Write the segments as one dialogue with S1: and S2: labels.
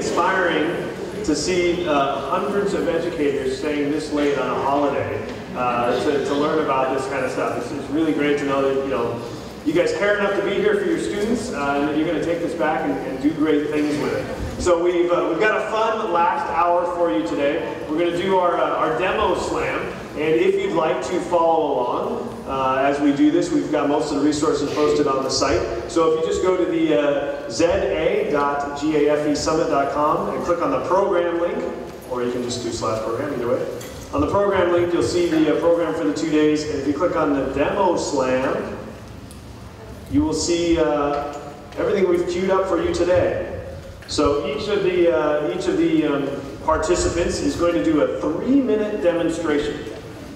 S1: inspiring to see hundreds of educators staying this late on a holiday to learn about this kind of stuff. It's really great to know that you guys care enough to be here for your students, and that you're going to take this back and do great things with it. So we've got a fun last hour for you today. We're going to do our demo slam, and if you'd like to follow along as we do this, we've got most of the resources posted on the site. So if you just go to the za.gafesummit.com and click on the program link, or you can just do /program, either way. On the program link, you'll see the program for the 2 days, and if you click on the demo slam, you will see everything we've queued up for you today. So each of the participants is going to do a 3-minute demonstration.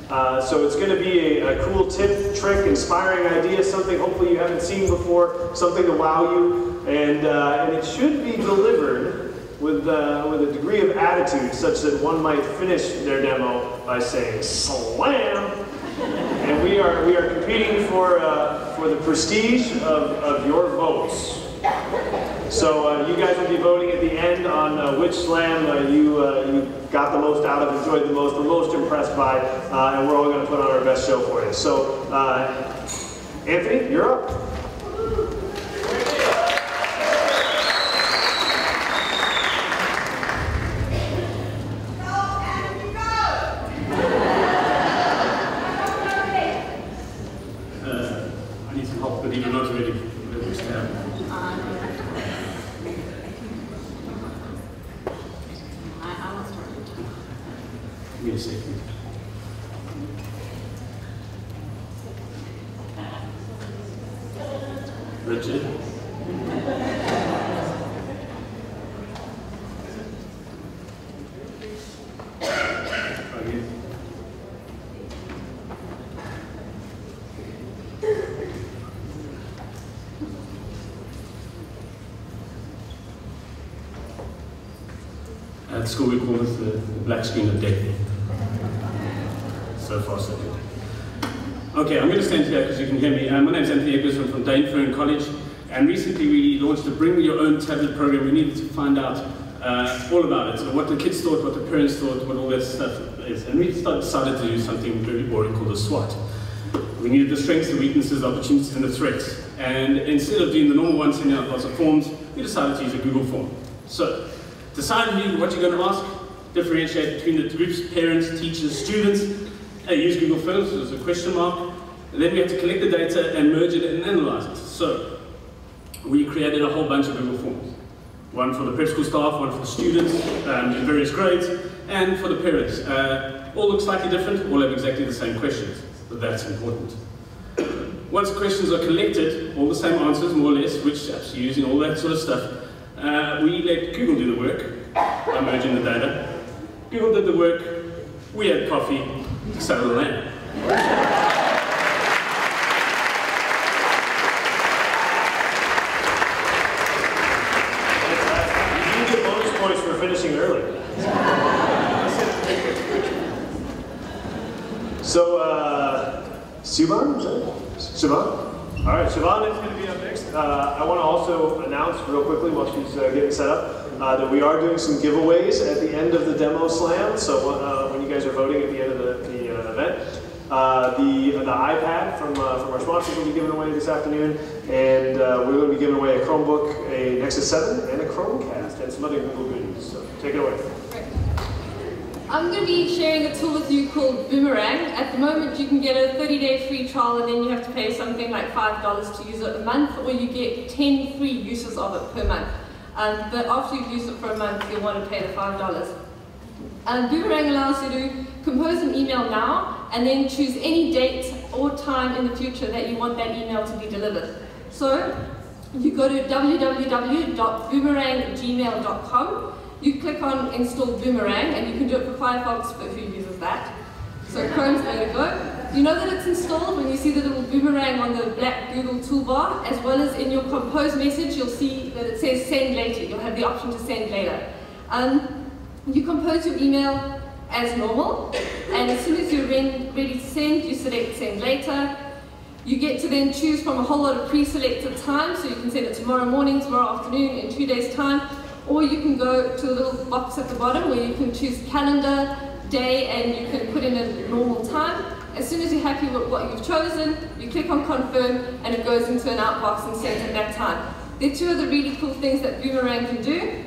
S1: So it's going to be a cool tip, trick, inspiring idea, something hopefully you haven't seen before, something to wow you, and it should be delivered with a degree of attitude such that one might finish their demo by saying "slam." And we are competing for the prestige of your votes. So you guys will be voting at the end on which slam you got the most out of, enjoyed the most, were most impressed by, and we're all going to put on our best show for you. So Anthony, you're up.
S2: Richard. At school we call this the black screen of death. So far so good. Okay, I'm going to stand here because you can hear me. My name is Anthony Eggers. I'm from Dainfern College, and recently we launched a Bring Your Own Tablet program. We needed to find out all about it, so what the kids thought, what the parents thought, what all that stuff is. And we decided to do something very boring called a SWOT. We needed the strengths, the weaknesses, the opportunities, and the threats. And instead of doing the normal one, sending out lots of forms, we decided to use a Google form. So, decide what you're going to ask, differentiate between the groups, parents, teachers, students. Use Google Forms as a question mark, and then we have to collect the data and merge it and analyze it. So we created a whole bunch of Google Forms. One for the prep school staff, one for the students in various grades, and for the parents. All look slightly different, all have exactly the same questions, but that's important. Once the questions are collected, all the same answers more or less, which apps you're using, all that sort of stuff, we let Google do the work by merging the data. Google did the work, we had coffee, settle the land. You get bonus points for finishing early. So, Siobhan? Siobhan? All right, Siobhan is going to be up next. I want to also announce real quickly while she's getting set up that we are doing some giveaways at the end of the demo slam. So when you guys are voting at the end of the event, the iPad from our sponsors will be given away this afternoon, and we're going to be giving away a Chromebook, a Nexus 7, and a Chromecast, and some other Google goodies. So take it away.
S3: I'm going to be sharing a tool with you called Boomerang. At the moment you can get a 30-day free trial, and then you have to pay something like $5 to use it a month, or you get 10 free uses of it per month. But after you've used it for a month, you'll want to pay the $5. Boomerang allows you to compose an email now, and then choose any date or time in the future that you want that email to be delivered. So you go to www.boomeranggmail.com. You click on install Boomerang, and you can do it for Firefox for who uses that. So Chrome's there to go. You know that it's installed when you see the little boomerang on the black Google toolbar, as well as in your compose message, you'll see that it says send later. You'll have the option to send later. You compose your email as normal, and as soon as you're ready to send, you select send later. You get to then choose from a whole lot of pre-selected times, so you can send it tomorrow morning, tomorrow afternoon, in 2 days' time, or you can go to the little box at the bottom where you can choose calendar, day, and you can put in a normal time. As soon as you're happy with what you've chosen, you click on confirm and it goes into an outbox and sends at that time. There are two of the really cool things that Boomerang can do.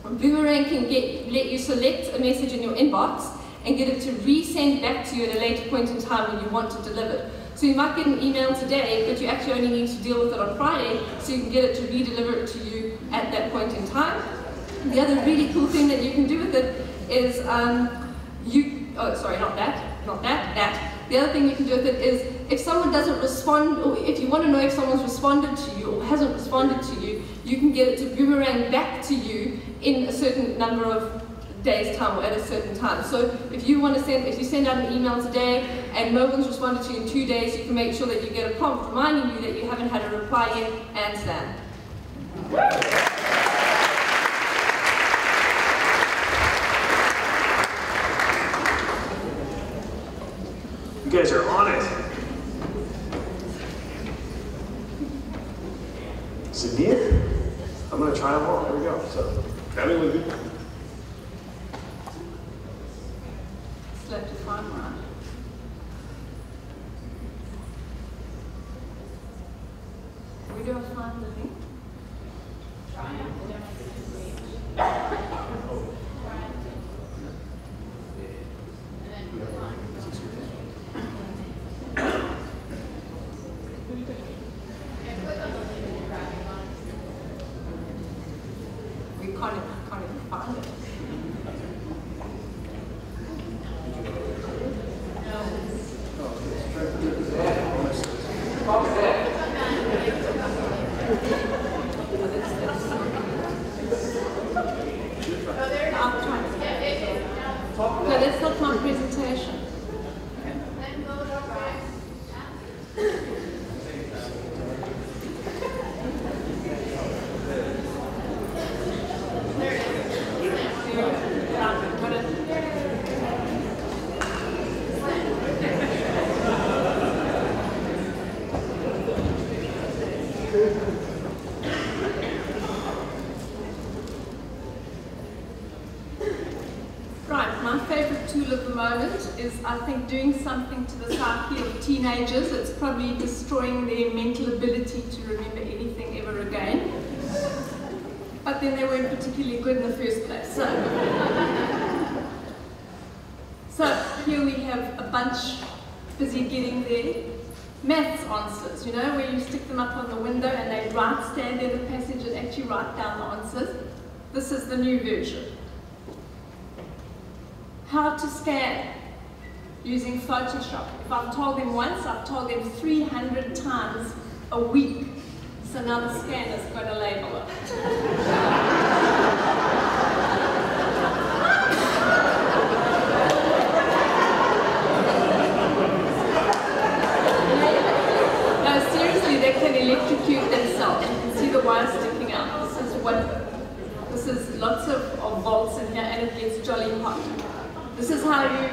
S3: Boomerang can let you select a message in your inbox and get it to resend back to you at a later point in time when you want to deliver it. So you might get an email today, but you actually only need to deal with it on Friday, so you can get it to re-deliver it to you at that point in time. The other really cool thing that you can do with it is The other thing you can do with it is, if someone doesn't respond, or if you want to know if someone's responded to you or hasn't responded to you, you can get it to boomerang back to you in a certain number of days' time or at a certain time. So if you send out an email today and no one's responded to you in 2 days, you can make sure that you get a prompt reminding you that you haven't had a reply yet, and slam.
S1: You guys are on it. Sydney? I'm going to try them all. There we go. So, grab it with you.
S3: Select a fine one. Where do I find the link? Can't even find it. No, that's not my presentation. Right, my favorite tool at the moment is, I think, doing something to the psyche of teenagers. It's probably destroying their mental ability to remember anything ever again. But then they weren't particularly good in the first place. So here we have a bunch busy getting their maths answers, you know, where you stick them up on the window and they stand there in the passage and actually write down the answers. This is the new version. How to scan using Photoshop. If I've told them once, I've told them 300 times a week. So now the scanner's got a label on it. No, seriously, they can electrocute themselves. You can see the wire sticking out. This is lots of volts in here, and it gets jolly hot. This is how you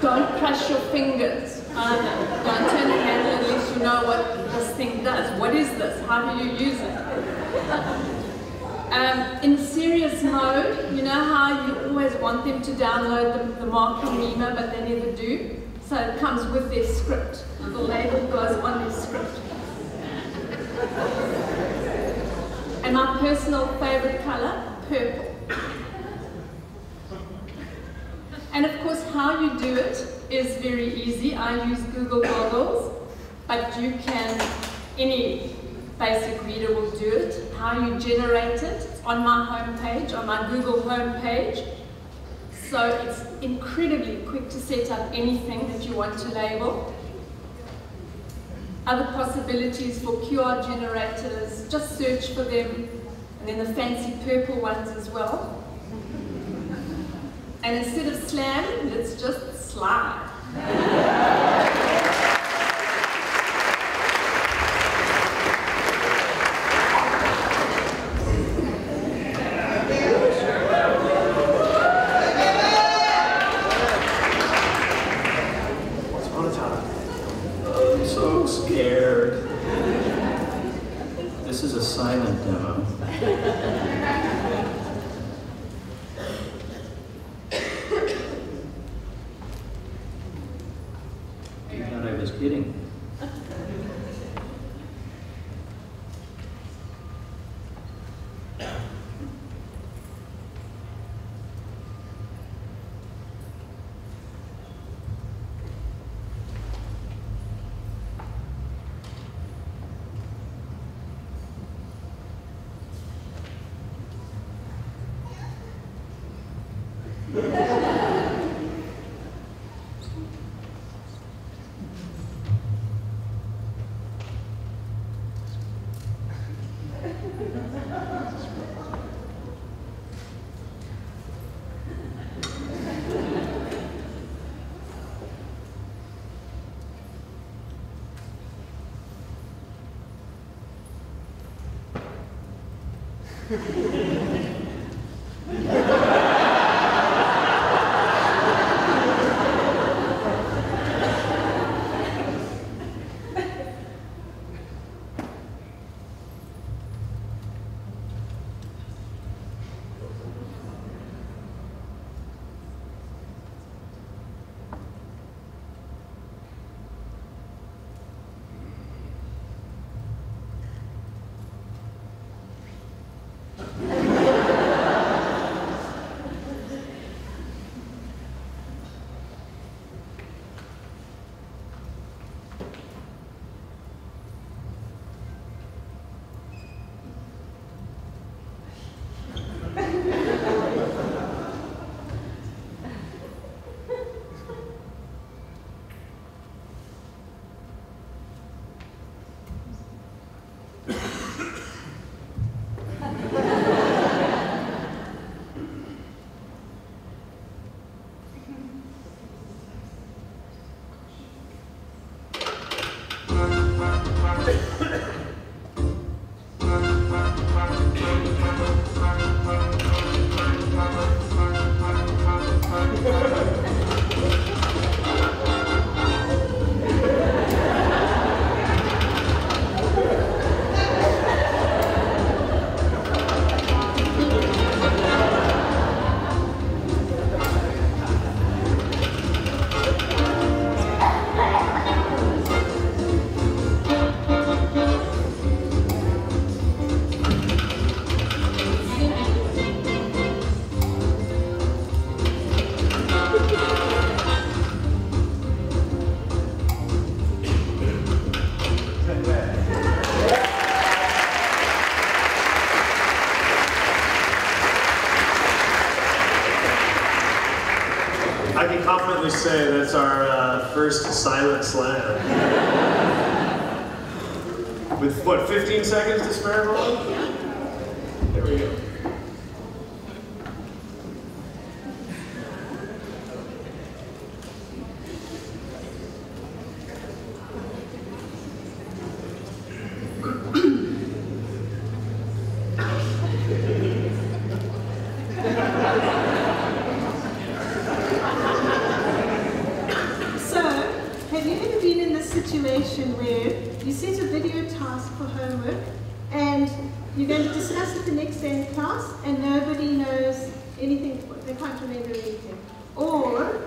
S3: don't crush your fingers. Don't turn the handle unless you know what this thing does. What is this? How do you use it? In serious mode, you know how you always want them to download the marking Memo, but they never do? So it comes with their script. The label goes on their script. And my personal favorite color, purple. And of course, how you do it is very easy. I use Google Goggles, but you can, any basic reader will do it. How you generate it, it's on my homepage, on my Google homepage. So it's incredibly quick to set up anything that you want to label. Other possibilities for QR generators, just search for them, and then the fancy purple ones as well. And instead of slam, let's just slide.
S1: Once upon a time. I'm so scared.
S4: This is a silent demo.
S1: I can confidently say that's our first silent slam. With what, 15 seconds to spare, Roland? There we go.
S4: Situation where you set a video task for homework and you're going to discuss it the next day in class and nobody knows anything, they can't remember anything. Or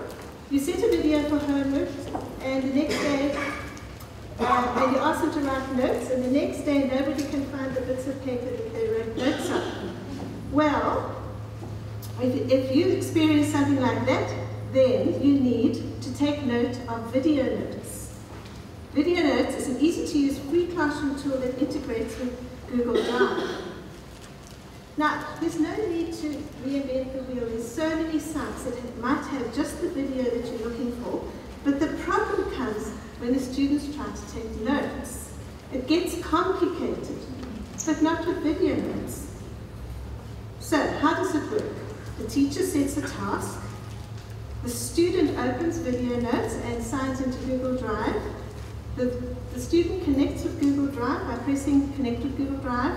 S4: you set a video for homework and the next day and you ask them to write notes and the next day nobody can find the bits of paper that they wrote notes on. Well, if you experience something like that, then you need to take note of video notes. Video Notes is an easy-to-use free classroom tool that integrates with Google Drive. Now, there's no need to reinvent the wheel. There's so many sites that might have just the video that you're looking for, but the problem comes when the students try to take notes. It gets complicated, but not with video notes. So, how does it work? The teacher sets a task, the student opens video notes and signs into Google Drive. The student connects with Google Drive by pressing Connect with Google Drive.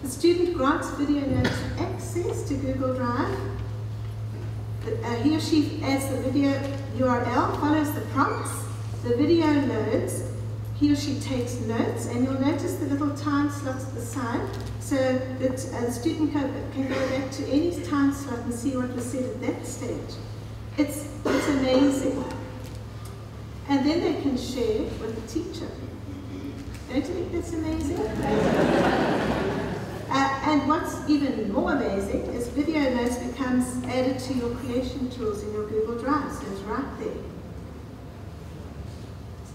S4: The student grants video notes access to Google Drive. He or she adds the video URL, follows the prompts, the video loads, he or she takes notes, and you'll notice the little time slots at the side so that the student can go back to any time slot and see what was said at that stage. It's amazing. And then they can share with the teacher. Don't you think that's amazing? And what's even more amazing is video notes becomes added to your creation tools in your Google Drive, so it's right there.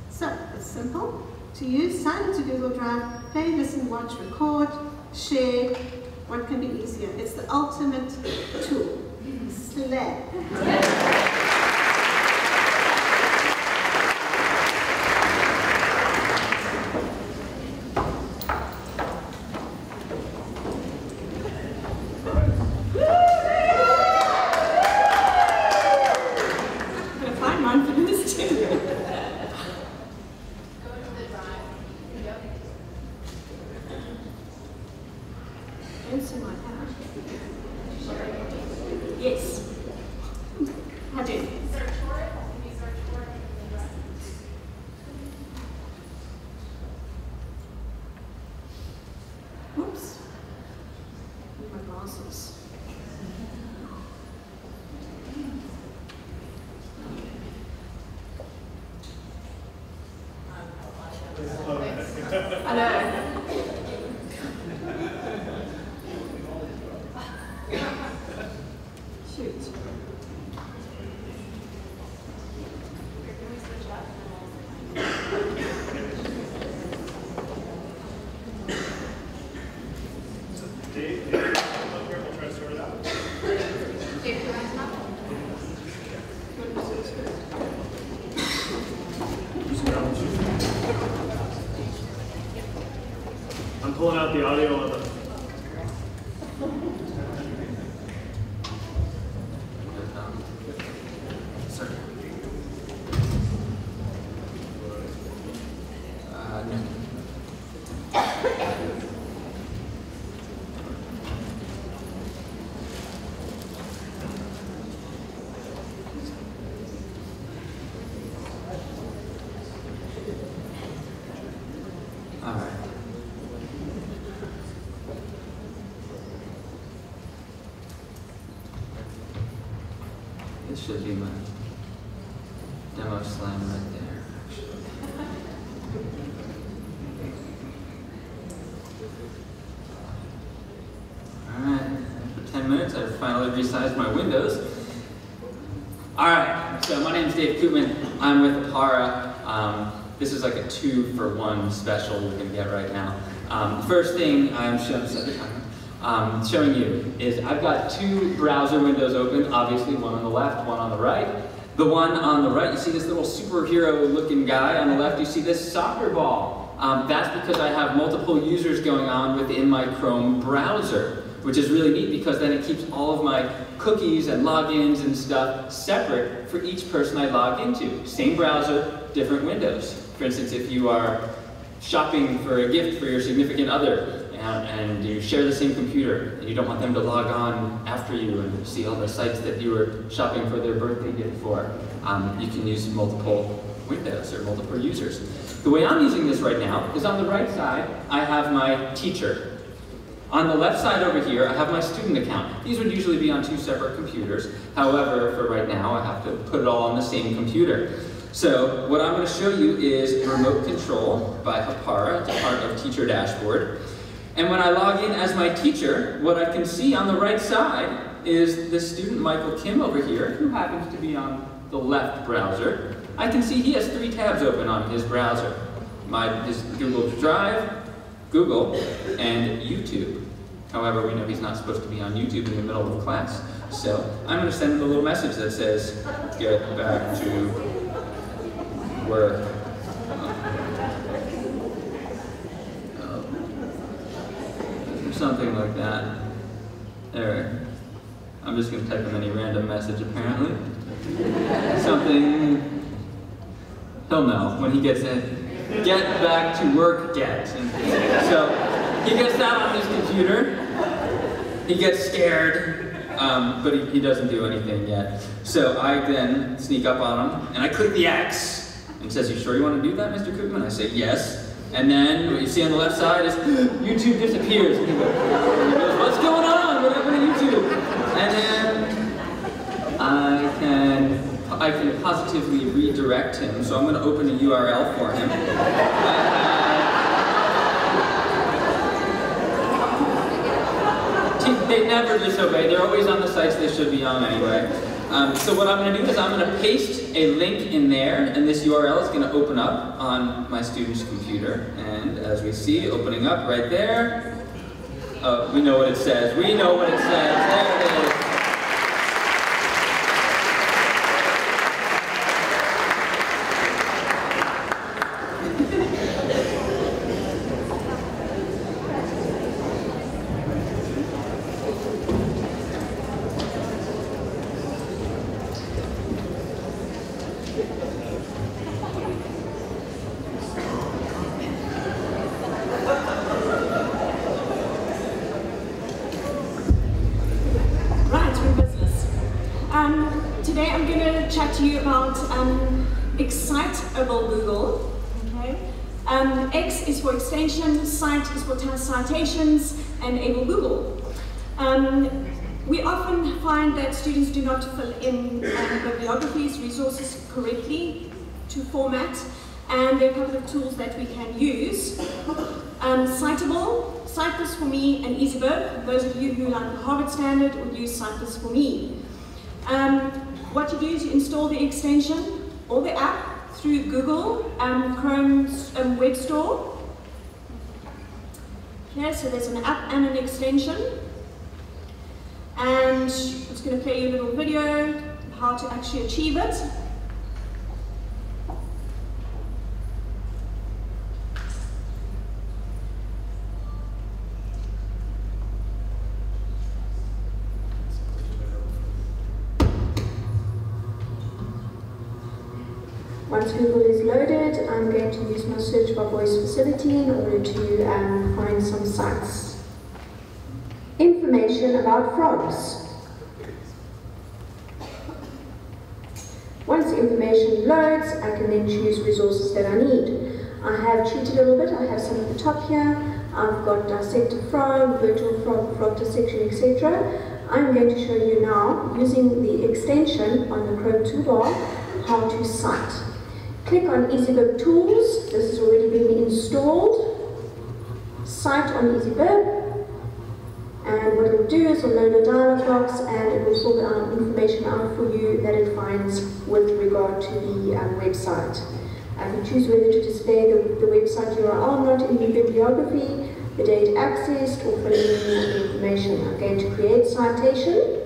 S4: So, it's simple to use. Sign into Google Drive, play, listen, watch, record, share. What can be easier? It's the ultimate tool. Slam.
S3: Yes. I do.
S5: Search for it. Can you search for it?
S3: Whoops. My glasses. I know. Shoot.
S1: Dave, come up here, we'll try to sort it out.
S5: Dave, can I come up?
S1: I'm pulling out the audio on the.
S6: This should be my DemoSlam right there, actually. Alright, for 10 minutes I've finally resized my windows. Alright, so my name is Dave Koopman. I'm with Apara. This is like a 2-for-1 special you can get right now. The first thing I'm showing you is I've got 2 browser windows open, obviously one on the left, one on the right. The one on the right, you see this little superhero looking guy. On the left, you see this soccer ball. That's because I have multiple users going on within my Chrome browser, which is really neat because then it keeps all of my cookies and logins and stuff separate for each person I log into. Same browser, different windows. For instance, if you are shopping for a gift for your significant other, and you share the same computer, and you don't want them to log on after you and see all the sites that you were shopping for their birthday gift for, you can use multiple windows or multiple users. The way I'm using this right now is on the right side, I have my teacher. On the left side over here, I have my student account. These would usually be on 2 separate computers. However, for right now, I have to put it all on the same computer. So what I'm going to show you is Remote Control by Apara. It's a part of Teacher Dashboard. And when I log in as my teacher, what I can see on the right side is the student Michael Kim over here, who happens to be on the left browser. I can see he has 3 tabs open on his browser. His Google Drive, Google, and YouTube. However, we know he's not supposed to be on YouTube in the middle of class. So I'm going to send him a little message that says, get back to work. Something like that. There. I'm just going to type him any random message, apparently. Something. He'll know when he gets in. Get back to work, get. So he gets that on his computer. He gets scared, but he doesn't do anything yet. So I then sneak up on him, and I click the X, and says, "You sure you want to do that, Mr. Koopman?" I say, "Yes." And then what you see on the left side is YouTube disappears. And he goes, "What's going on? What happened to YouTube?" And then I can positively redirect him. So I'm going to open a URL for him. They never disobey. They're always on the sites they should be on anyway. So what I'm going to do is I'm going to paste a link in there, and this URL is going to open up on my student's computer. And as we see, opening up right there, we know what it says. We know what it says. There it is.
S4: Today I'm going to chat to you about excitable Google. Okay? X is for extension, cite is for citations, and able Google. We often find that students do not fill in bibliographies, resources correctly to format, and there are a couple of tools that we can use. Citable, Cite This For Me and EasyBird. Those of you who like the Harvard Standard would use Cite This For Me. What you do is you install the extension or the app through Google Chrome's web store. Okay, so there's an app and an extension. And I'm just going to play you a little video how to actually achieve it. Once Google is loaded, I'm going to use my search by voice facility in order to find some sites. Information about frogs. Once the information loads, I can then choose resources that I need. I have cheated a little bit. I have some at the top here. I've got dissect a frog, virtual frog, frog dissection, etc. I'm going to show you now, using the extension on the Chrome toolbar, how to cite. Click on EasyBird Tools. This has already been installed. Cite on EasyBird. And what it will do is it will load a dialog box and it will sort the information out for you that it finds with regard to the website. You choose whether to display the website URL not in the bibliography, the date accessed, or fill in the information. I'm going to create citation.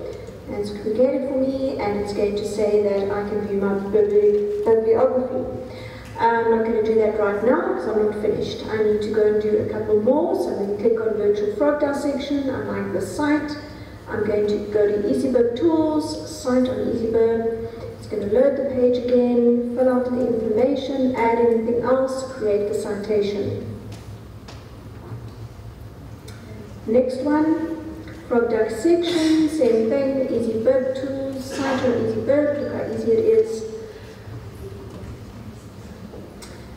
S4: And it's created for me, and it's going to say that I can view my bibliography. I'm not going to do that right now because I'm not finished. I need to go and do a couple more. So I'm going to click on virtual frog dissection. I like the site. I'm going to go to EasyBird Tools, Cite on EasyBird. It's going to load the page again, fill out the information, add anything else, create the citation. Next one. Frog dissection, same thing, EasyBird Tools, Cite on EasyBird, look how easy it is.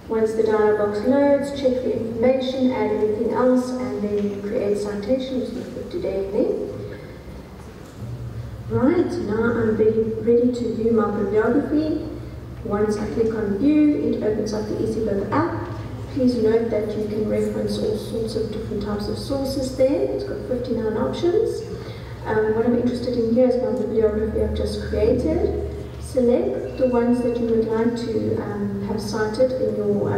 S4: Once the dialog box loads, check the information, add anything else, and then create citations. We'll put today there. Right, now I'm ready to view my bibliography. Once I click on View, it opens up the EasyBird app. Please note that you can reference all sorts of different types of sources there. It's got 59 options. What I'm interested in here is my bibliography I've just created. Select the ones that you would like to have cited in your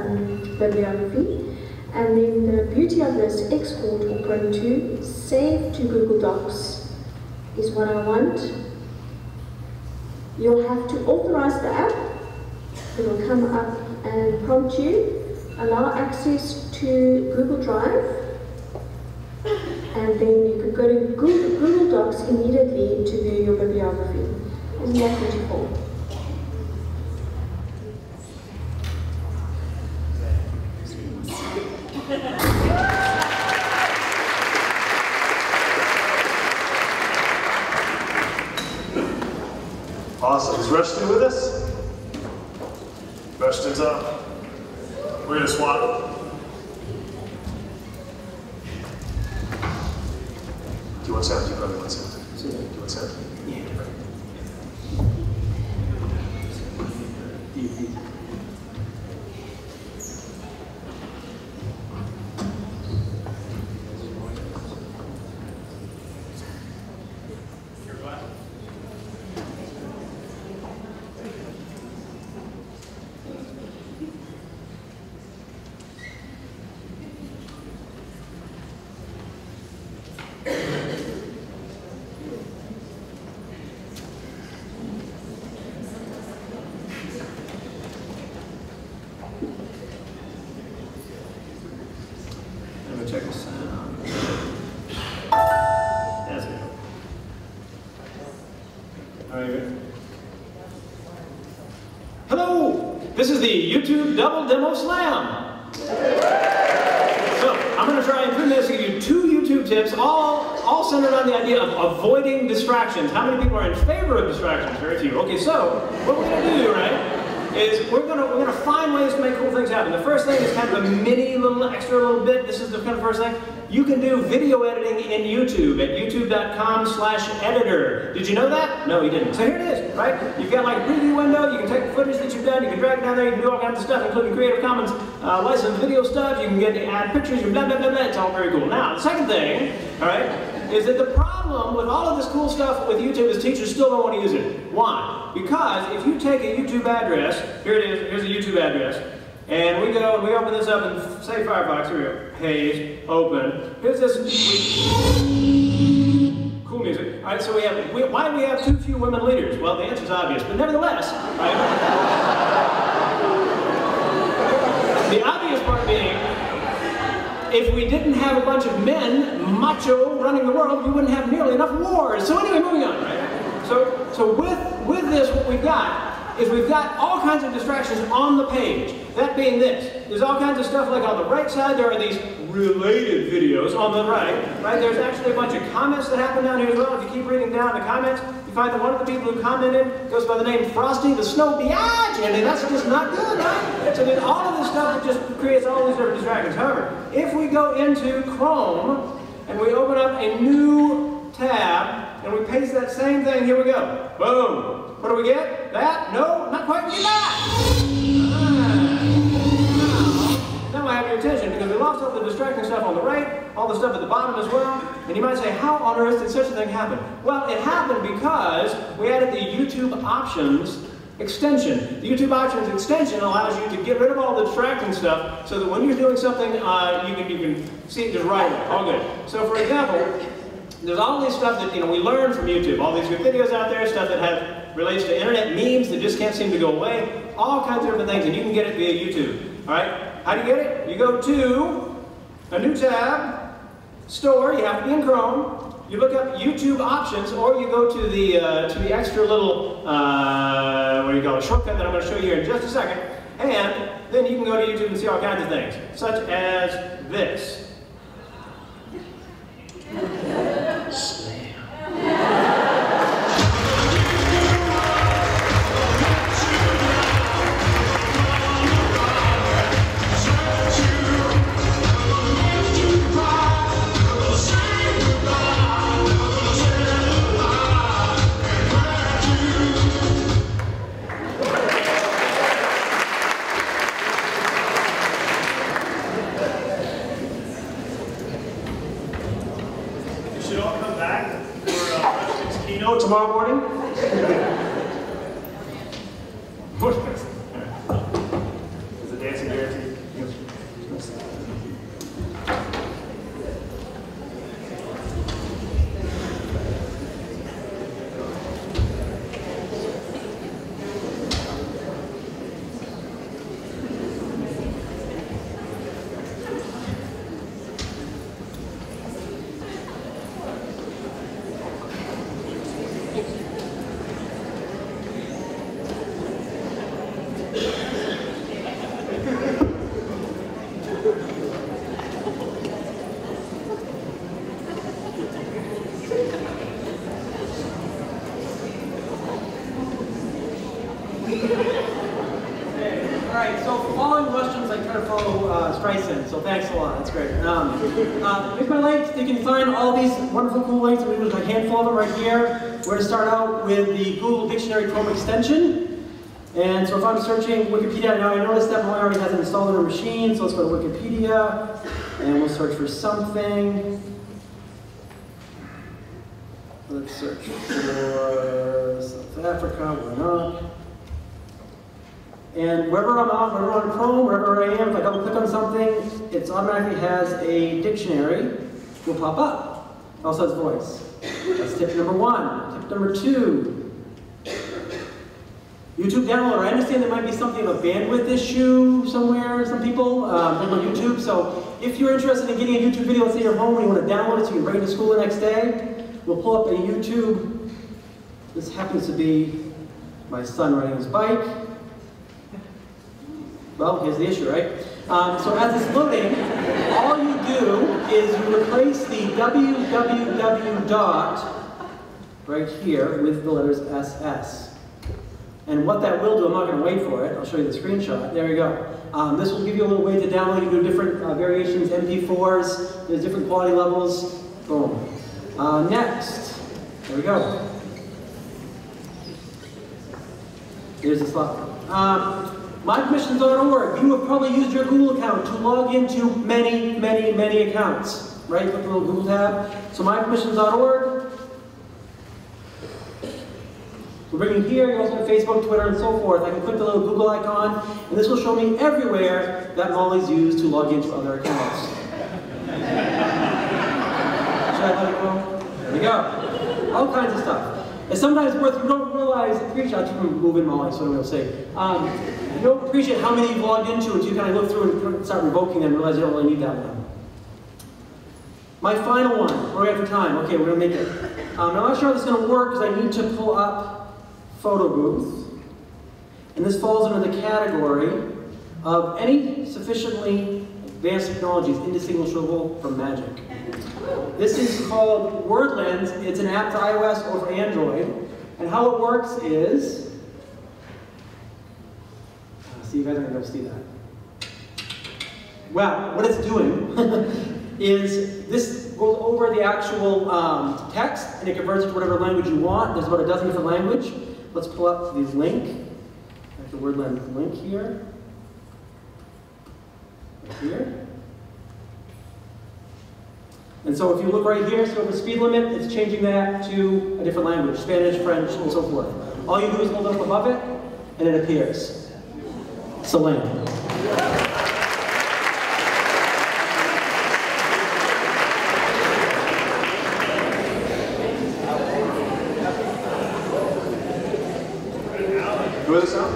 S4: bibliography. And then the beauty of this, export or Chrome to, save to Google Docs is what I want. You'll have to authorize the app. It'll come up and prompt you. Allow access to Google Drive, and then you could go to Google Docs immediately to view your bibliography. Isn't that beautiful?
S1: Awesome. Is Rushton with us? Rushton's up. We're going to swap. Do you want sound? You probably want sound. Do you want sound? Yeah.
S2: Check the sound. That's it. All right, good. Hello! This is the YouTube Double Demo Slam. So I'm going to try and put this, give you 2 YouTube tips, all
S7: all centered on the idea of avoiding distractions. How many people are in favor of distractions? Very few. Okay, so what we're going to do, right, is we're gonna find ways to make cool things happen. The first thing is kind of a mini little extra little bit. This is the kind of first thing. You can do video editing in YouTube at youtube.com/editor. Did you know that? No, you didn't. So here it is, right? You've got like a preview window. You can take the footage that you've done. You can drag it down there. You can do all kinds of stuff, including Creative Commons licensed video stuff. You can get to add pictures. You can blah, blah, blah, blah. It's all very cool. Now, the second thing, all right, is that the problem with all of this cool stuff with YouTube is teachers still don't want to use it. Why? Because if you take a YouTube address, here it is, here's a YouTube address, and we go and we open this up and say Firefox, here we go, paste, open, here's this cool music. All right, so why do we have too few women leaders? Well, the answer's obvious, but nevertheless, right, the obvious part being, if we didn't have a bunch of men, macho, running the world, we wouldn't have nearly enough wars. So anyway, moving on, right? So with this, what we've got is we've got all kinds of distractions on the page. That being this. There's all kinds of stuff like on the right side, there are these related videos. On the right, there's actually a bunch of comments that happen down here as well. If you keep reading down the comments, you find that one of the people who commented goes by the name Frosty the Snow Biatch, and that's just not good, right? So there's all of this stuff that just creates all these different distractions. However, if we go into Chrome and we open up a new tab and we paste that same thing, here we go. Boom. What do we get? That? No, not quite. We get that. Now I have your attention because we lost all the distracting stuff on the right, all the stuff at the bottom as well. And you might say, how on earth did such a thing happen? Well, it happened because we added the YouTube Options extension. The YouTube Options extension allows you to get rid of all the distracting stuff so that when you're doing something, you can see it just right away. All good. So for example, there's all this stuff that we learn from YouTube. All these good videos out there, stuff that relates to internet memes that just can't seem to go away. All kinds of different things, and you can get it via YouTube. All right? How do you get it? You go to a new tab, Store. You have to be in Chrome. You look up YouTube Options, or you go to the extra little what do you call it, shortcut that I'm going to show you here in just a second, and then you can go to YouTube and see all kinds of things, such as this. Tomorrow morning? Is it dancing guarantee?
S8: Alright, so for following questions, I try to follow Streisand, so thanks a lot, that's great. Here's my links. You can find all these wonderful cool links. There's a handful of them right here. We're going to start out with the Google Dictionary Chrome extension. And so if I'm searching Wikipedia, now I noticed that Molly already has it installed on her machine, so let's go to Wikipedia, and we'll search for something. Let's search for South Africa, why not? And wherever I'm on, wherever I'm on Chrome, wherever I am, if I double click on something, it automatically has a dictionary will pop up. It also has voice. That's tip number one. Tip number two. YouTube downloader. I understand there might be something of a bandwidth issue somewhere, some people on YouTube. So if you're interested in getting a YouTube video, let's say you're home and you want to download it so you can bring it to school the next day, we'll pull up a YouTube. This happens to be my son riding his bike. Well, here's the issue, right? So as it's loading, all you do is you replace the www dot right here with the letters SS. And what that will do, I'm not going to wait for it, I'll show you the screenshot. There you go. This will give you a little way to download. You can do different variations, MP4s, there's different quality levels. Boom. Next, there we go. Here's the slide. MyPermissions.org. You have probably used your Google account to log into many, many, many accounts. Right? Click the little Google tab. So MyPermissions.org. We're bringing here, you also have Facebook, Twitter, and so forth. I can click the little Google icon, and this will show me everywhere that Molly's used to log into other accounts. Should I let it go? There we go. All kinds of stuff. It's sometimes worth, you don't realize, screenshots you can move in Molly, so what I'm going to say. You don't appreciate how many you've logged into until you kind of look through and start revoking them and realize you don't really need that one. My final one, we're out of time. Okay, we're going to make it. I'm not sure how this is going to work because I need to pull up Photo Booth. And this falls under the category of any sufficiently advanced technologies indistinguishable from magic. This is called WordLens. It's an app for iOS or for Android. And how it works is, see, you guys aren't going to see that. Well, what it's doing is this goes over the actual text and it converts it to whatever language you want. There's about a dozen different languages. Let's pull up the link. I have the WordLens link here. Right here. And so if you look right here, so the speed limit, it's changing that to a different language, Spanish, French, and so forth. All you do is hold it up above it, and it appears. Salam.
S1: Who is the sound?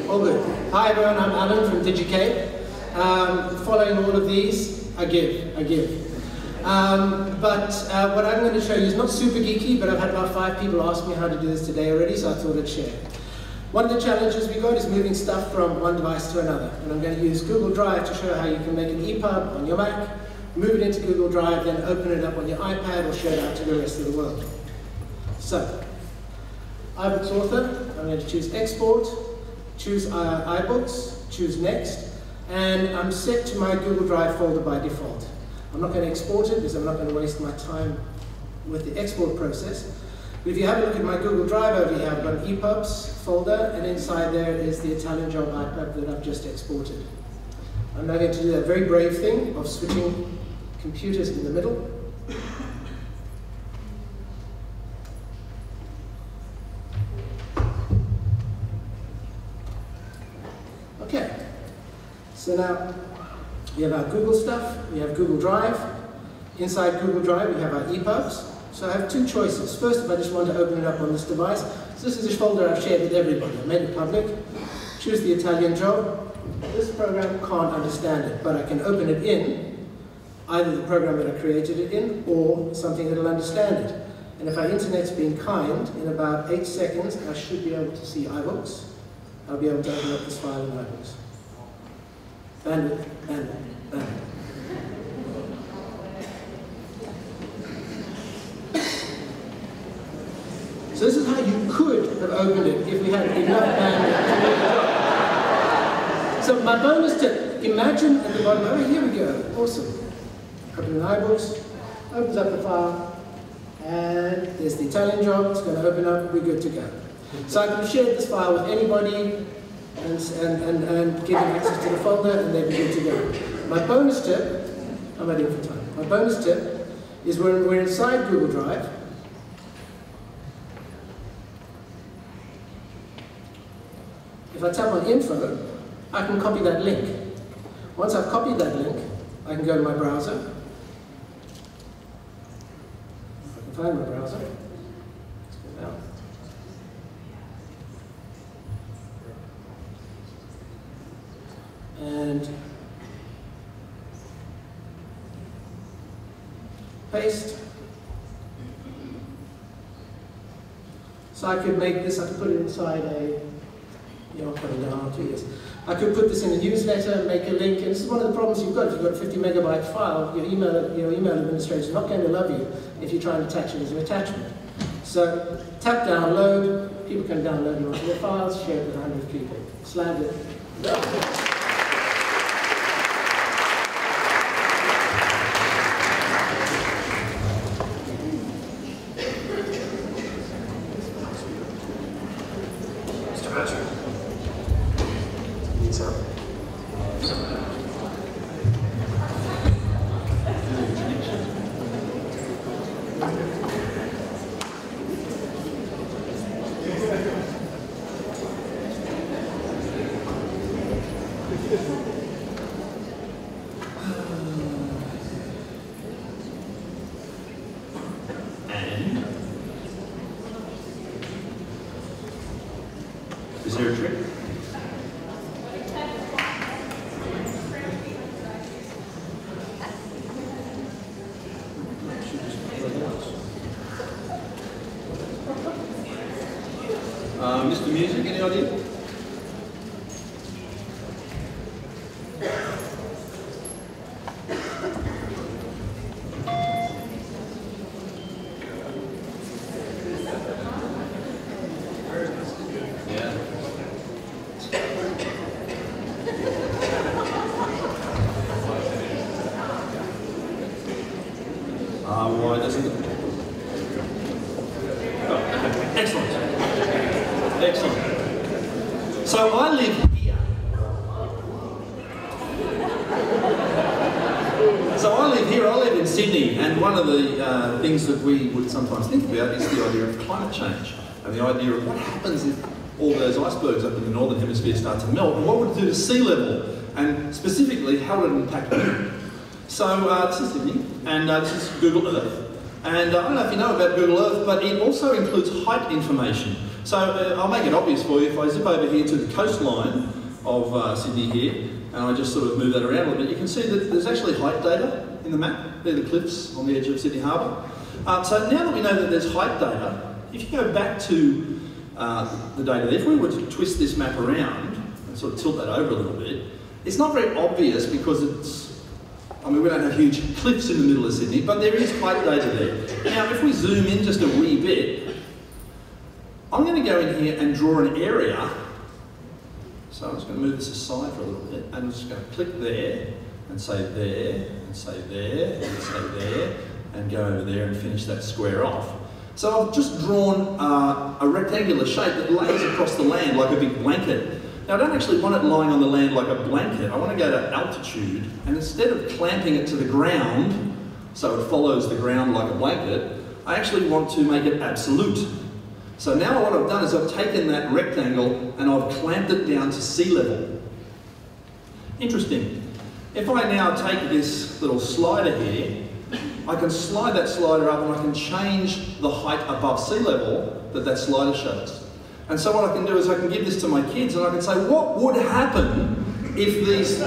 S9: All good. Hi everyone, I'm Alan from DigiCape. Following all of these, I give. But what I'm going to show you is not super geeky, but I've had about 5 people ask me how to do this today already, so I thought I'd share. One of the challenges we got is moving stuff from one device to another. And I'm going to use Google Drive to show how you can make an EPUB on your Mac, move it into Google Drive, then open it up on your iPad or share it out to the rest of the world. So, iBooks Author, I'm going to choose Export, choose iBooks, choose Next, and I'm set to my Google Drive folder by default. I'm not going to export it because I'm not going to waste my time with the export process. But if you have a look at my Google Drive over here, I've got an EPUBs folder, and inside there is the Italian job iPad that I've just exported. I'm now going to do that very brave thing of switching computers in the middle. Okay, so now we have our Google stuff, we have Google Drive. Inside Google Drive we have our EPUBs. So I have 2 choices. First, if I just want to open it up on this device, so this is a folder I've shared with everybody. I made it public. Choose the Italian job. This program can't understand it, but I can open it in either the program that I created it in or something that will understand it. And if our internet's been kind, in about 8 seconds I should be able to see iBooks. I'll be able to open up this file in iBooks. Bandwidth, bandwidth, bandwidth. So this is how you could have opened it if we had enough bandwidth to make it up. So my bonus tip, imagine at the bottom, oh here we go, awesome. Open in iBooks, opens up the file, And there's the Italian job. It's going to open up. We're good to go. So I can share this file with anybody and give them access to the folder, and they'll be good to go. My bonus tip, I'm running for time. My bonus tip is when we're inside Google Drive. If I tap on Info, I can copy that link. Once I've copied that link, I can go to my browser. I can find my browser. Let's go down. And paste. So I could make this, I could put it inside a, coming down to this. I could put this in a newsletter, make a link, and this is one of the problems you've got. If you've got a 50 megabyte file, your email administrator is not going to love you if you try and attach it as an attachment. So tap download, people can download it onto their files, share it with 100 people. Slam it.
S10: Is there a trick? Mr. Music, any idea? Why doesn't it? Oh, okay. Excellent. Excellent. So I live here. I live in Sydney, and one of the things that we would sometimes think about is the idea of climate change, and the idea of what happens if all those icebergs up in the northern hemisphere start to melt, and what would it do to sea level, and specifically how would it impact you? So this is Sydney, and this is Google Earth. And I don't know if you know about Google Earth, but it also includes height information. So I'll make it obvious for you. If I zip over here to the coastline of Sydney here, and I just sort of move that around a little bit, you can see that there's actually height data in the map. They're the cliffs on the edge of Sydney Harbour. So now that we know that there's height data, if you go back to the data there, if we were to twist this map around and sort of tilt that over a little bit, it's not very obvious because we don't have huge cliffs in the middle of Sydney, but there is height data there. Now, if we zoom in just a wee bit, I'm going to go in here and draw an area. So I'm just going to move this aside for a little bit, and I'm just going to click there, and say there, and say there, and say there, and go over there and finish that square off. So I've just drawn a rectangular shape that lays across the land like a big blanket. Now I don't actually want it lying on the land like a blanket. I want to go to altitude, and instead of clamping it to the ground, so it follows the ground like a blanket, I actually want to make it absolute. So now what I've done is I've taken that rectangle and I've clamped it down to sea level. Interesting. If I now take this little slider here, I can slide that slider up and I can change the height above sea level that slider shows. And so what I can do is I can give this to my kids and I can say, what would happen if these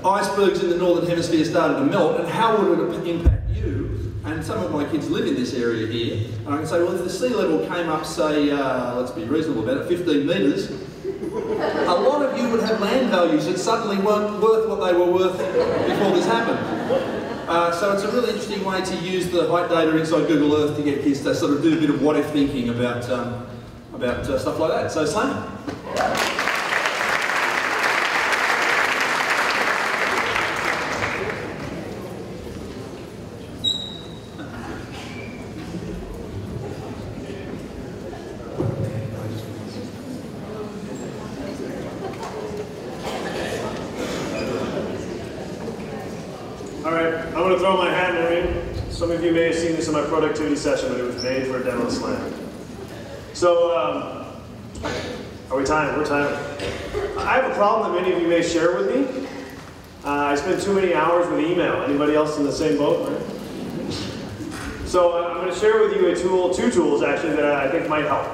S10: icebergs in the northern hemisphere started to melt, and how would it impact you? And some of my kids live in this area here, and I can say, well, if the sea level came up, say, let's be reasonable about it, 15 metres, a lot of you would have land values that suddenly weren't worth what they were worth before this happened. So it's a really interesting way to use the height data inside Google Earth to get kids to sort of do a bit of what-if thinking about stuff like that. So Slam.
S1: I'm going to throw my hat in the ring. Some of you may have seen this in my productivity session, but it was made for DemoSlam. So, are we timed? We're timed. I have a problem that many of you may share with me. I spend too many hours with email. Anybody else in the same boat? Right? So I'm going to share with you a tool, two tools actually, that I think might help.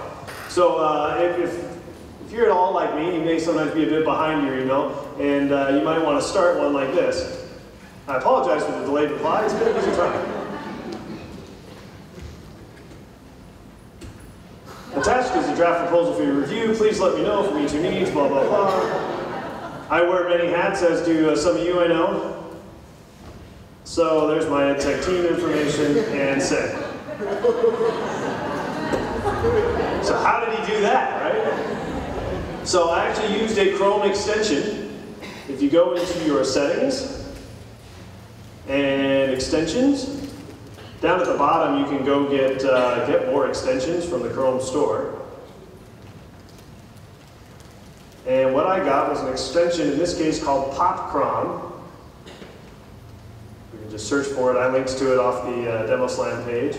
S1: So if you're at all like me, you may sometimes be a bit behind your email, and you might want to start one like this. I apologize for the delayed reply. It's been a busy time. Attached is a draft proposal for your review. Please let me know if it meets your needs, blah, blah, blah. I wear many hats, as do some of you I know. So there's my EdTech team information and send. So how did he do that, right? So I actually used a Chrome extension. If you go into your settings and extensions, down at the bottom you can go get more extensions from the Chrome store. And what I got was an extension, in this case called PopCron. You can just search for it. I linked to it off the DemoSlam page.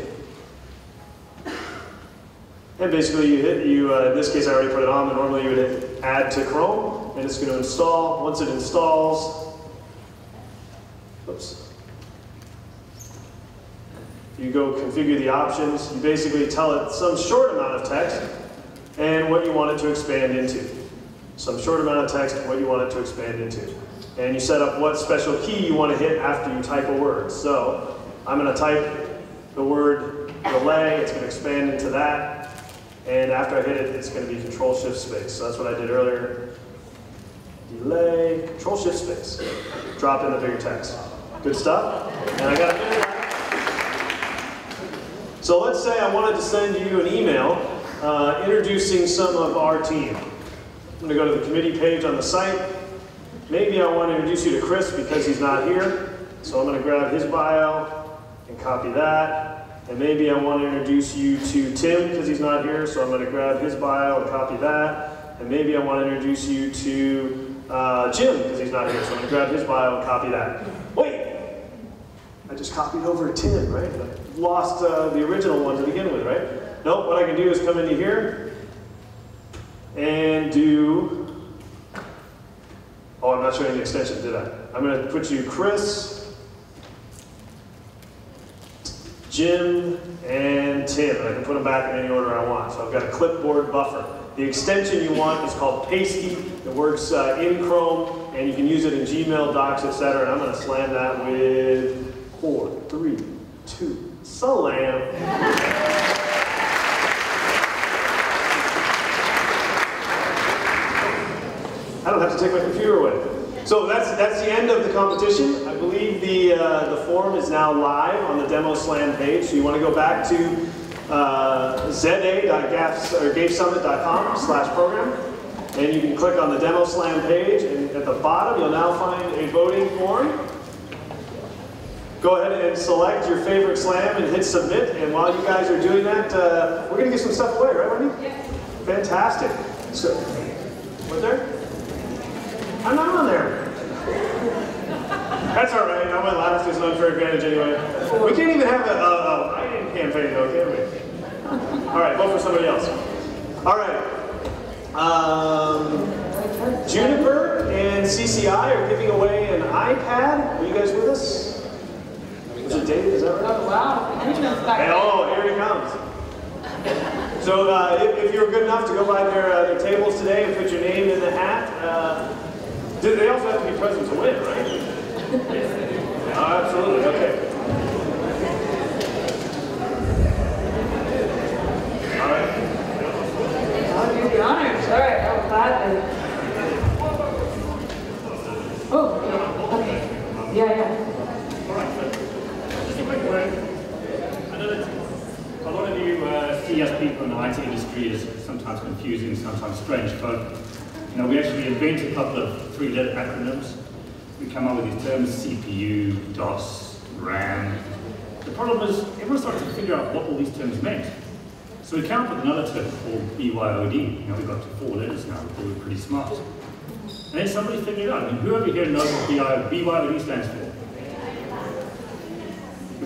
S1: And basically you hit, in this case I already put it on, but normally you would hit add to Chrome, and it's going to install. Once it installs, oops. You go configure the options. You basically tell it some short amount of text and what you want it to expand into. Some short amount of text, what you want it to expand into. And you set up what special key you want to hit after you type a word. So I'm going to type the word delay. It's going to expand into that. And after I hit it, it's going to be Control-Shift-Space. So that's what I did earlier. Delay, Control-Shift-Space. Drop in the bigger text. Good stuff. And I got a minute. So let's say I wanted to send you an email introducing some of our team. I'm going to go to the committee page on the site. Maybe I want to introduce you to Chris because he's not here. So I'm going to grab his bio and copy that. And maybe I want to introduce you to Tim because he's not here. So I'm going to grab his bio and copy that. And maybe I want to introduce you to Jim because he's not here. So I'm going to grab his bio and copy that. Wait! I just copied over Tim, right? I lost the original one to begin with, right? Nope, what I can do is come into here and do, oh, I'm not showing the extension, did I? I'm going to put you Chris, Jim, and Tim, and I can put them back in any order I want. So I've got a clipboard buffer. The extension you want is called Pasty. It works in Chrome, and you can use it in Gmail, Docs, etc. And I'm going to slam that with 4, 3, 2, salam. I don't have to take my computer away. So that's the end of the competition. I believe the forum is now live on the DemoSlam page. So you want to go back to za.gafesummit.com/program, and you can click on the DemoSlam page, and at the bottom you'll now find a voting form. Go ahead and select your favorite slam and hit submit. And while you guys are doing that, we're going to give some stuff away, right, Wendy?
S3: Yes.
S1: Fantastic. So, what there? I'm not on there. That's all right. I went last. It's an unfair advantage anyway. We can't even have a write-in campaign, though, can we? All right, vote for somebody else. All right. Juniper and CCI are giving away an iPad. Are you guys with us? Is it David? Is that right?
S3: Oh, wow.
S1: And, oh, here he comes. So if you were good enough to go by their tables today and put your name in the hat, they also have to be present to win, right? Oh, absolutely. Okay. All right.
S3: I'll give you honors. All right, I'll clap and... Oh, okay. Yeah.
S11: All right, so just a quick word. I know that a lot of you CS people in the IT industry is sometimes confusing, sometimes strange, but you know, we actually invent a couple of 3-letter acronyms. We come up with these terms: CPU, DOS, RAM. The problem is everyone started to figure out what all these terms meant. So we came up with another term called BYOD. You know, we've got to 4 letters now. We're pretty smart. And then somebody figured it out. I mean, who over here knows what BYOD stands for?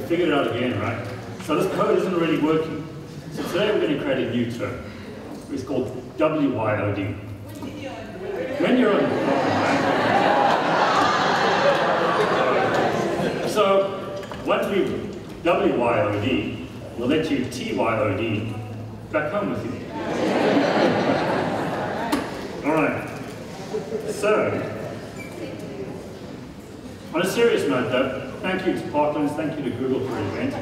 S11: figured it out again, right? So this code isn't really working. So today we're going to create a new term. It's called WYOD. When you're on the right? So once we WYOD, we'll let you TYOD back home with you. All right. So, on a serious note though, thank you to Parklands, thank you to Google for the event.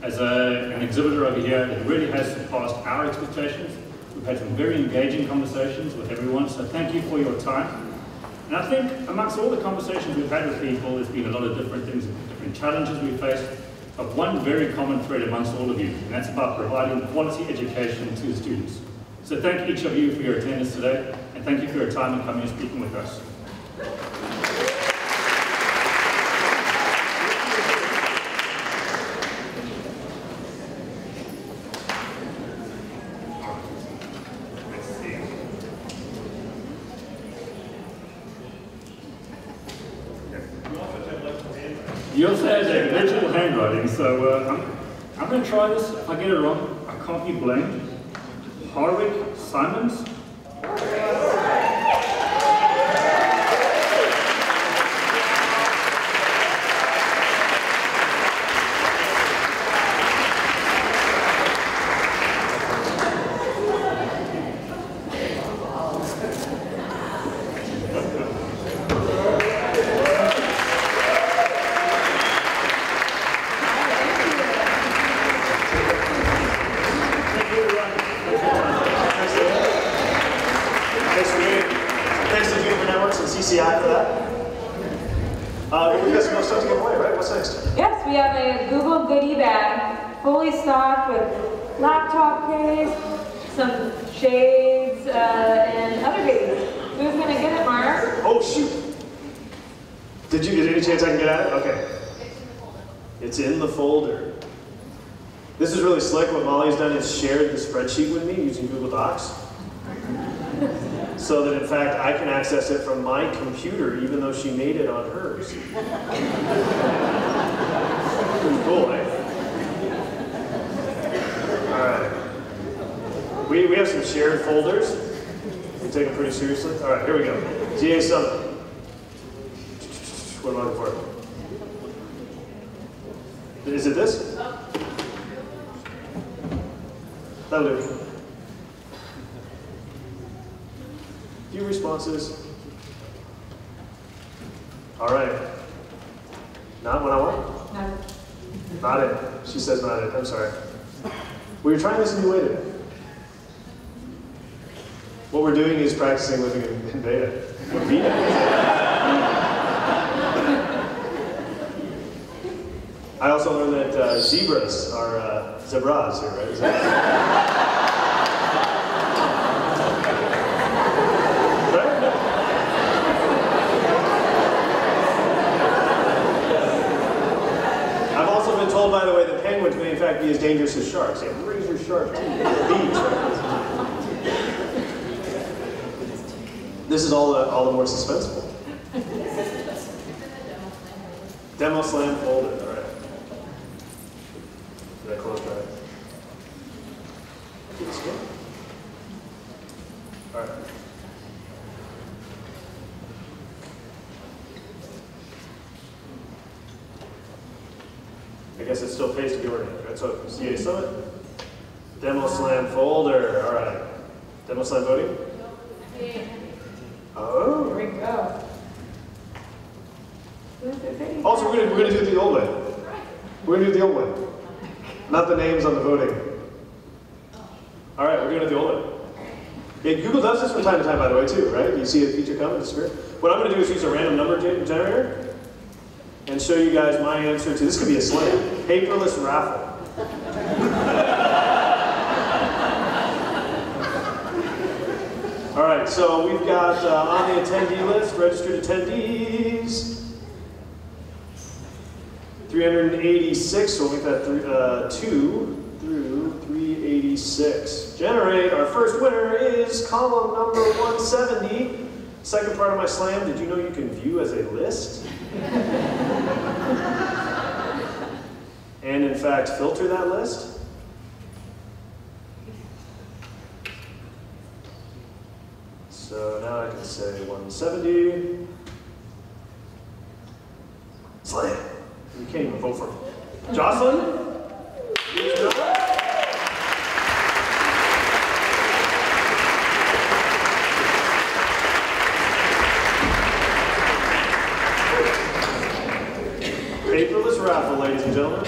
S11: As an exhibitor over here, it really has surpassed our expectations. We've had some very engaging conversations with everyone, so thank you for your time. And I think amongst all the conversations we've had with people, there's been a lot of different things, different challenges we've faced, but one very common thread amongst all of you, and that's about providing quality education to the students. So thank each of you for your attendance today, and thank you for your time in coming and speaking with us. You also have a legible handwriting, so I'm going to try this. If I get it wrong, I can't be blamed. Harwick Simons.
S1: CCI for that. We got some more stuff to give away, right? What's next?
S12: Yes, we have a Google goodie bag, fully stocked with laptop case, some shades, and other goodies. Who's gonna get it, Mark?
S1: Oh shoot! Is there any chance I can get at it? Okay. It's in the folder. This is really slick. What Molly's done is shared the spreadsheet with me using Google Docs. So that in fact I can access it from my computer even though she made it on hers. Pretty cool, eh? Alright. We have some shared folders. We take them pretty seriously. Alright, here we go. GA Summit. What am I looking for? Is it this? That'll do. Few responses. All right. Not what I want?
S12: No.
S1: Not it. She says not it. I'm sorry. We were trying this new way today. What we're doing is practicing living in beta. Or beta. I also learned that zebras are zebras here, right? Is that told, by the way, that penguins may in fact be as dangerous as sharks. They have razor sharp teeth. Beaks, right? This is all the more suspenseful. DemoSlam folder. All right. Did I close that? All right. I guess it still pays to be organized, right? So CA Summit, DemoSlam folder, all right. DemoSlam voting? Oh.
S12: Here we go.
S1: Also, we're gonna do it the old way. We're gonna do it the old way. Not the names on the voting. All right, we're doing it the old way. Yeah, Google does this from time to time, by the way, too, right? You see a feature come and disappear. What I'm gonna do is use a random number generator and show you guys my answer to, this could be a slam, paperless raffle. All right, so we've got on the attendee list, registered attendees, 386, so we'll make that 2 through 386. Generate, our first winner is column number 170. Second part of my slam, did you know you can view as a list? and in fact filter that list. So now I can say 170. Slam. You can't even vote for him. Jocelyn? Paperless raffle, ladies and gentlemen.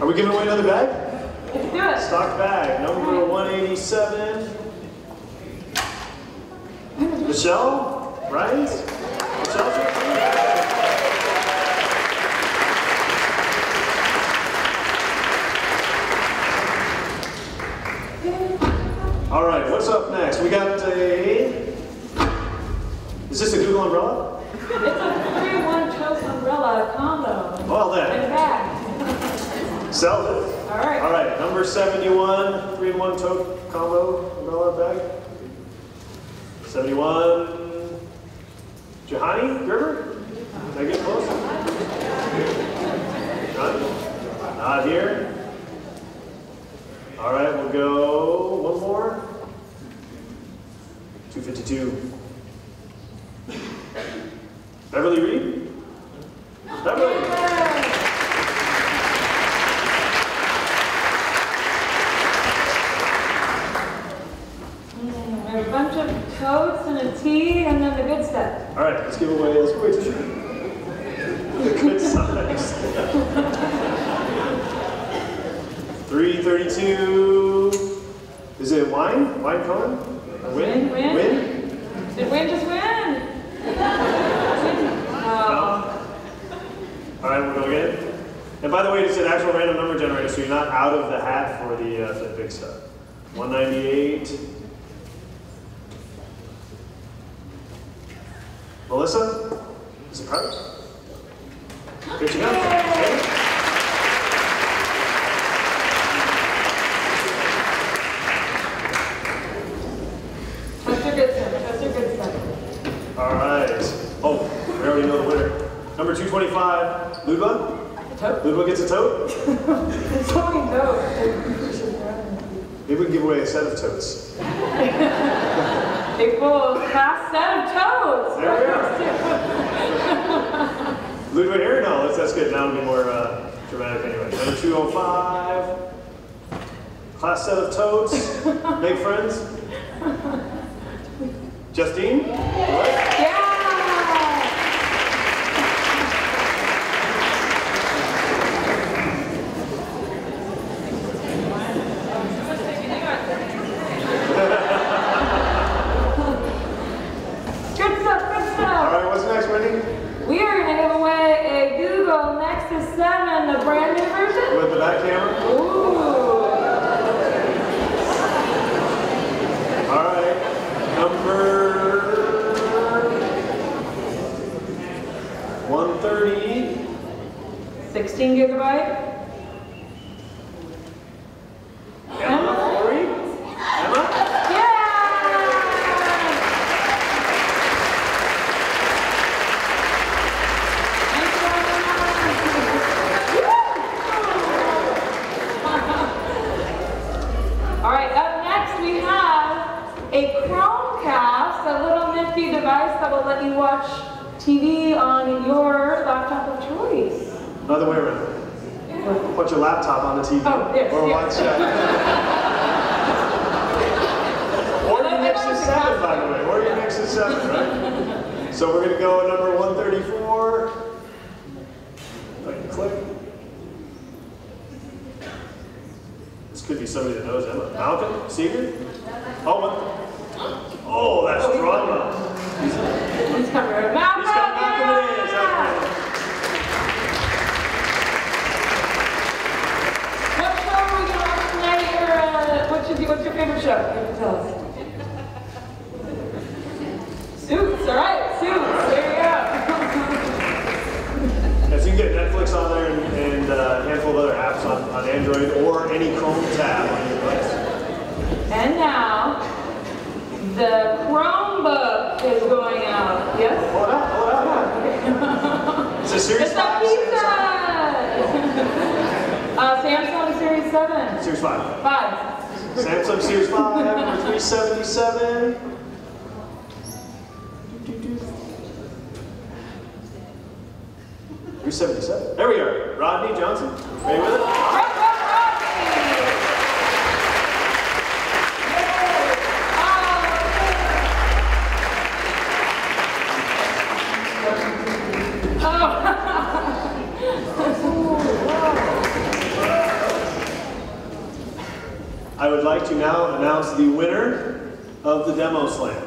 S1: Are we giving away another bag?
S12: Let's do it.
S1: Stock bag, number 187. Michelle? Right? Michelle? All right, what's up next? We got a... Is this a Google umbrella?
S12: It's a 3-in-1 Toast umbrella combo.
S1: Well then.
S12: And back.
S1: Sell it.
S12: All right.
S1: All right, number 71, 3-in-1 tote combo umbrella bag. 71, Jahani Gerber? Did I get close? None? Not here. All right, we'll go one more. 252. Beverly Reed? Beverly!
S12: A bunch of totes and a tea and then the good stuff.
S1: All right, let's give away tissue. The good size. 332. Is it wine? Wine cone? Or win?
S12: Win?
S1: Win?
S12: Did win just win?
S1: No. All right, we'll go again. And by the way, it's an actual random number generator, so you're not out of the hat for the big stuff. 198. Melissa? Is it right? Good to go.
S12: Trust your good stuff. Trust your good stuff.
S1: All right. Oh, we already know the winner. Number 225, Ludwig?
S12: Tote.
S1: Ludwig gets a tote?
S12: It's only tote.
S1: Maybe we can give away a set of totes.
S12: A full class set of totes.
S1: There we go. Ludwig here? No, that's good. Now it'll be more dramatic anyway. Number 205, class set of totes. Make friends. Justine? What?
S12: Yeah! Good stuff, good stuff.
S1: All right, what's next, Wendy?
S12: We are going to give away a Google Nexus 7, the brand new version.
S1: With the back camera?
S12: Ooh.
S1: All right, number 130.
S12: 16 gigabyte.
S1: Emma Flory? Emma?
S12: Yeah! All right, up next we have a Chromecast, a little nifty device that will let you watch TV on your laptop of choice.
S1: Other way around. Put your laptop on the TV.
S12: Oh, yes,
S1: or
S12: yes.
S1: watch or your Nexus 7, by the way. Or your Nexus 7, right? So we're going to go number 134. If I can click. This could be somebody that knows Emma. Malcolm? Seeger? Oh, what? Oh, that's drama.
S12: He's coming right back.
S1: He's got Malcolm it is.
S12: What show are we going to watch tonight? Or what's your favorite show? You have to tell us. Suits, all right, Suits. There you go.
S1: Yes, you can get Netflix on there and a handful of other apps on Android or any Chrome tab on your device.
S12: And now, the Chromebook is going out. Yes?
S1: Hold on. It's a serious
S12: It's a pizza! Series 7?
S1: Series 5.
S12: 5.
S1: Samsung Series 5, number 377. 377. There we are. Rodney Johnson. Ready with it? I would like to now announce the winner of the DemoSlam.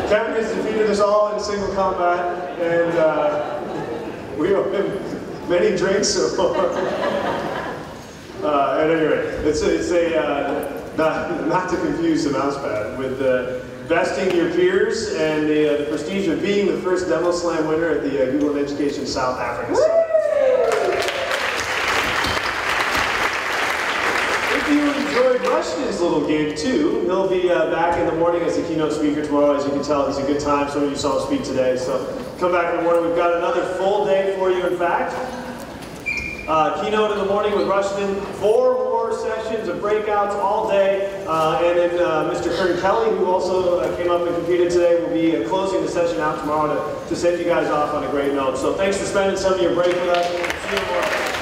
S1: Kevin has defeated us all in single combat, and we owe him many drinks so far. At any rate, it's a not to confuse the mouse pad with besting your peers and the prestige of being the first DemoSlam winner at the Google Education South Africa Summit. If you enjoyed Rushton's little gig too, he'll be back in the morning as the keynote speaker tomorrow. As you can tell, he's a good time. Some of you saw him speak today, so come back in the morning. We've got another full day for you, in fact. Keynote in the morning with Rushton, 4 more sessions of breakouts all day, and then Mr. Kern Kelly, who also came up and competed today, will be closing the session out tomorrow to send you guys off on a great note. So thanks for spending some of your break with us. See you tomorrow.